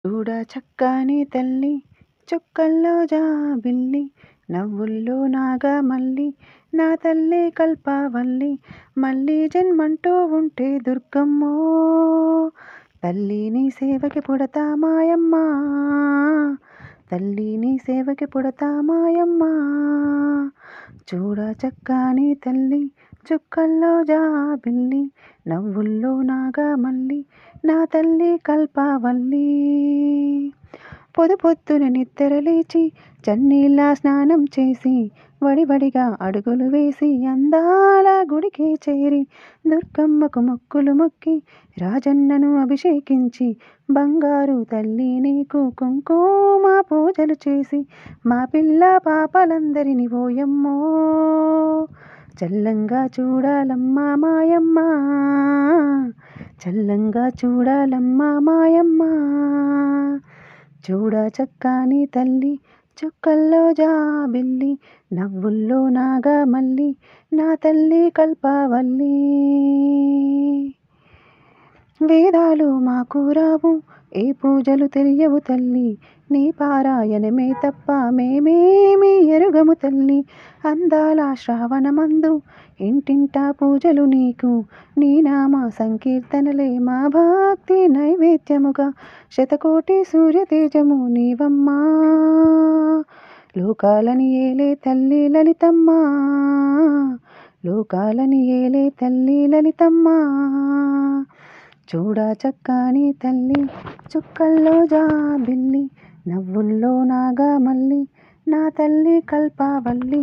చూడ చక్కని తల్లి చుక్కల్లో జాబిల్లి నవ్వుల్లో నాగమల్లి నా తల్లి కల్పవల్లి మళ్ళీ జన్మంటూ ఉంటే దుర్గమ్మో తల్లి నీ సేవకి పుడతా మాయమ్మ తల్లి నీ సేవకి పుడతా మాయమ్మ చూడ చక్కని తల్లి చుక్కల్లో జాబిల్లి నవ్వుల్లో నాగమల్లి నా తల్లి కల్పవల్లి పొద్దున నిద్రలేచి చన్నీళ్ళ స్నానం చేసి వడివడిగా అడుగులు వేసి అందాల గుడికి చేరి దుర్గమ్మకు మొక్కులు మొక్కి రాజన్నను అభిషేకించి బంగారు తల్లి నీకు కుంకుమ పూజలు చేసి మా పిల్ల పాపలందరిని ఓయమ్మో చల్లంగా చూడాలమ్మా మాయమ్మ చల్లంగా చూడాలమ్మా మాయమ్మ చూడ చక్కని తల్లి చుక్కల్లో జాబిల్లి నవ్వుల్లో నాగమల్లి నా తల్లి కల్పవల్లి వేదాలు మాకు రావు ఏ పూజలు తెలియవు తల్లి నీ పారాయణమే తప్ప మేమేమి ఎరుగము తల్లి అందాల శ్రావణమందు ఇంటింటా పూజలు నీకు నీ నామ సంకీర్తనలే మా భక్తి నైవేద్యముగా శతకోటి సూర్యతేజము నీవమ్మా లోకాలని ఏలే తల్లి లలితమ్మ లోకాలని ఏలే తల్లి లలితమ్మ చూడ చక్కని తల్లి చుక్కల్లో జాబిల్లి నవ్వుల్లో నాగమల్లి నా తల్లి కల్పవల్లి